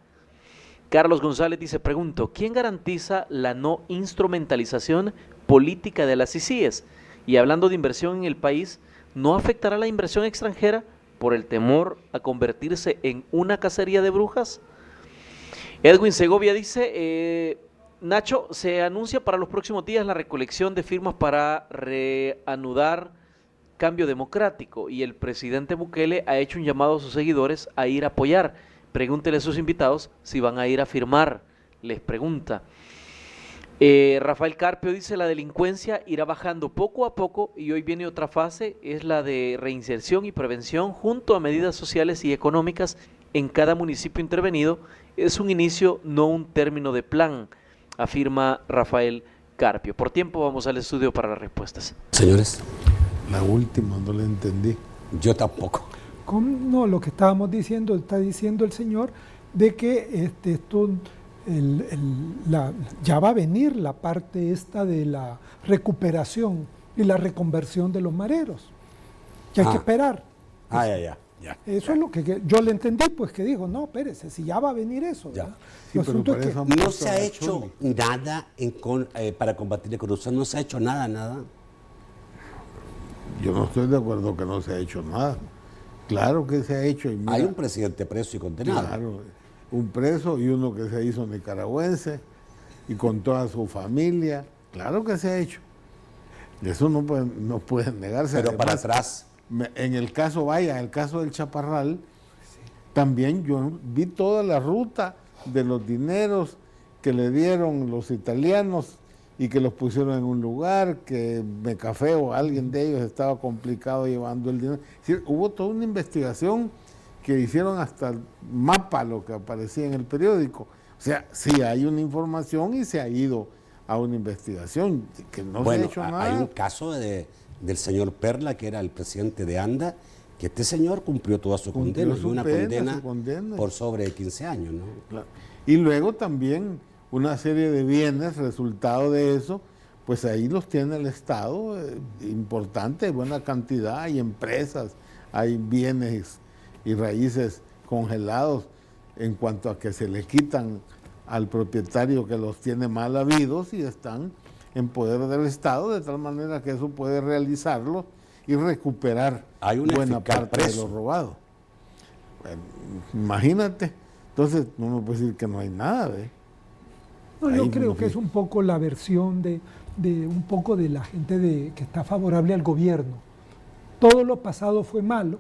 Carlos González dice, pregunto, ¿quién garantiza la no instrumentalización política de las ICIES? Y hablando de inversión en el país, ¿no afectará la inversión extranjera por el temor a convertirse en una cacería de brujas? Edwin Segovia dice, Nacho, se anuncia para los próximos días la recolección de firmas para reanudar Cambio Democrático y el presidente Bukele ha hecho un llamado a sus seguidores a ir a apoyar. Pregúntele a sus invitados si van a ir a firmar, les pregunta. Rafael Carpio dice, la delincuencia irá bajando poco a poco y hoy viene otra fase, es la de reinserción y prevención junto a medidas sociales y económicas en cada municipio intervenido. Es un inicio, no un término de plan, afirma Rafael Carpio. Por tiempo vamos al estudio para las respuestas. Señores. La última no la entendí. Yo tampoco. No, lo que estábamos diciendo, está diciendo el señor, de que ya va a venir la parte esta de la recuperación y la reconversión de los mareros. Que hay que esperar. Ya. Eso es lo que yo le entendí, pues que dijo, no, espérese, si ya va a venir eso. Ya. Sí, pero para eso no se ha hecho nada para combatir la corrupción, no se ha hecho nada. Yo no estoy de acuerdo que no se ha hecho nada. Claro que se ha hecho. Y mira, hay un presidente preso y condenado. Claro, un preso y uno que se hizo nicaragüense y con toda su familia. Claro que se ha hecho. Eso no puede negarse. Pero además, para atrás. En el caso del Chaparral, también yo vi toda la ruta de los dineros que le dieron los italianos y que los pusieron en un lugar, que Mecafé o alguien de ellos estaba complicado llevando el dinero. Es decir, hubo toda una investigación que hicieron hasta el mapa, lo que aparecía en el periódico. O sea, sí hay una información y se ha ido a una investigación, que no se ha hecho nada. Hay un caso del señor Perla, que era el presidente de ANDA, que este señor cumplió toda su condena, y una condena por sobre 15 años, ¿no? Claro. Y luego también una serie de bienes, resultado de eso, pues ahí los tiene el Estado, importante, buena cantidad, hay empresas, hay bienes y raíces congelados en cuanto a que se le quitan al propietario que los tiene mal habidos y están en poder del Estado, de tal manera que eso puede realizarlo y recuperar buena parte de lo robado. Bueno, imagínate, entonces no me puedes decir que no hay nada, ¿eh? No, yo creo que es un poco la versión de un poco de la gente que está favorable al gobierno. Todo lo pasado fue malo,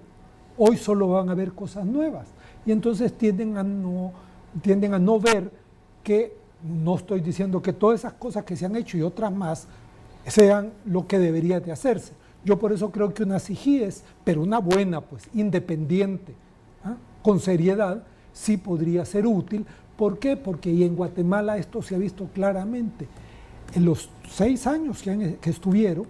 hoy solo van a ver cosas nuevas. Y entonces tienden a no ver que, no estoy diciendo que todas esas cosas que se han hecho y otras más sean lo que debería de hacerse. Yo por eso creo que una CIGIES, pero una buena, pues independiente, con seriedad, sí podría ser útil. ¿Por qué? Porque y en Guatemala esto se ha visto claramente. En los 6 años que estuvieron,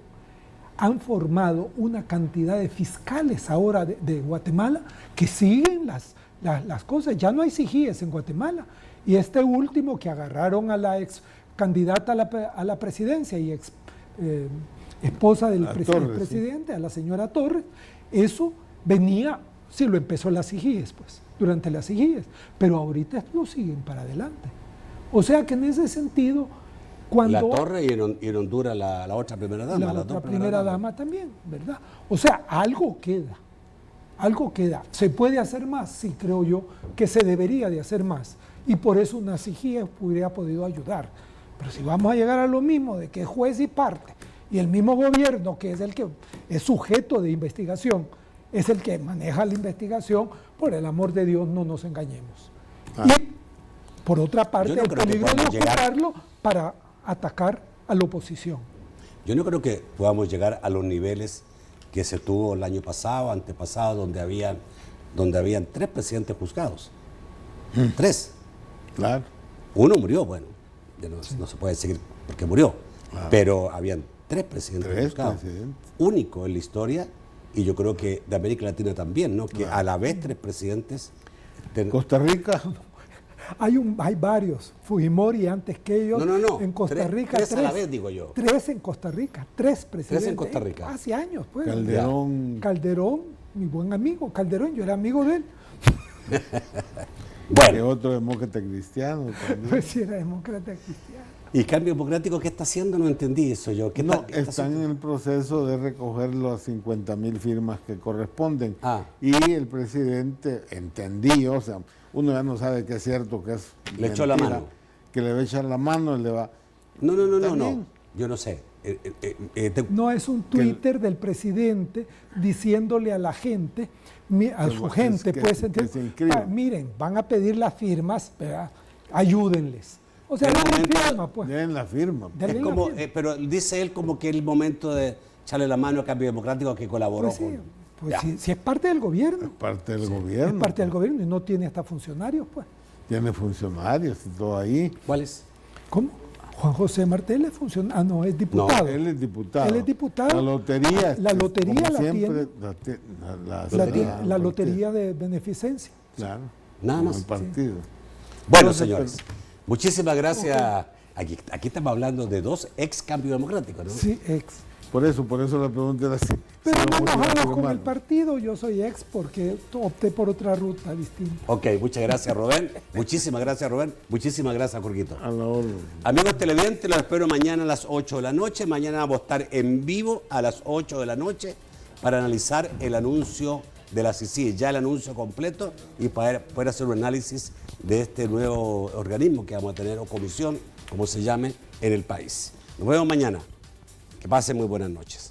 han formado una cantidad de fiscales ahora de Guatemala que siguen las cosas. Ya no hay CIGIES en Guatemala. Y este último que agarraron a la ex candidata a la presidencia y ex esposa del presidente, a la señora Torres, eso venía, sí lo empezó la CIGIES, pues, durante las CIGIES, pero ahorita lo siguen para adelante. O sea que en ese sentido, cuando... La Torre y en Honduras la otra primera dama. La otra primera dama también, ¿verdad? O sea, algo queda. ¿Se puede hacer más? Sí, creo yo que se debería de hacer más. Y por eso una CIGIES hubiera podido ayudar. Pero si vamos a llegar a lo mismo de que es juez y parte, y el mismo gobierno, que es el que es sujeto de investigación, es el que maneja la investigación, por el amor de Dios no nos engañemos. Y por otra parte, el peligro de ocuparlo para atacar a la oposición. Yo no creo que podamos llegar a los niveles que se tuvo el año pasado, antepasado, donde habían 3 presidentes juzgados. 3. Claro. Uno murió, bueno, no se puede seguir porque murió. pero habían 3 presidentes Tres buscados, presidentes. único en la historia, y yo creo que de América Latina también, ¿no? Que a la vez 3 presidentes... Costa Rica. Hay varios. Fujimori antes que ellos. No. En Costa Rica. 3 a la vez, digo yo. 3 en Costa Rica. 3 presidentes. 3 en Costa Rica. Hace años, pues. Calderón. Mi buen amigo. Calderón, yo era amigo de él. Que otro demócrata cristiano también. Pues sí, era demócrata cristiano. ¿Y Cambio Democrático qué está haciendo? No entendí eso yo. ¿Qué No, qué está están haciendo? en el proceso de recoger las 50,000 firmas que corresponden. Ah. Y el presidente entendió, o sea, uno ya no sabe qué es cierto, qué es Le echó la mentira, mano. que le va a echar la mano, le va... No. También. Yo no sé. No es un Twitter del presidente diciéndole a la gente, a su gente, pues, se inscriban. miren, van a pedir las firmas, ¿verdad? Ayúdenles. O sea, En no el momento- firma, pues. Den la firma. Denle Es la como, firma. pero dice él como que es el momento de echarle la mano a Cambio Democrático que colaboró Pues sí, con... pues Ya. si es parte del gobierno. Parte del Es gobierno. parte del gobierno y no tiene hasta funcionarios, pues. Tiene funcionarios y todo ahí. ¿Cuál es? ¿Cómo? Juan José Martel es funcionario. Ah, no, es diputado. Él es diputado. Él es diputado. La lotería. La lotería como la siempre, tiene. La porque- lotería de beneficencia. Claro. Nada como más. el partido. Bueno, Entonces, señores, muchísimas gracias. Aquí estamos hablando de 2 ex Cambio Democrático, ¿no? Sí, ex. Por eso la pregunta era así. Pero si no vamos a enojamos con firmar. el partido, yo soy ex porque opté por otra ruta distinta. Ok, muchas gracias, Rubén. Muchísimas gracias, Rubén. Muchísimas gracias, Jorgito. A la orden. Amigos televidentes, los espero mañana a las 8 de la noche. Mañana vamos a estar en vivo a las 8 de la noche para analizar el anuncio de la CICI, ya el anuncio completo y poder hacer un análisis de este nuevo organismo que vamos a tener, o comisión, como se llame, en el país. Nos vemos mañana. Que pasen muy buenas noches.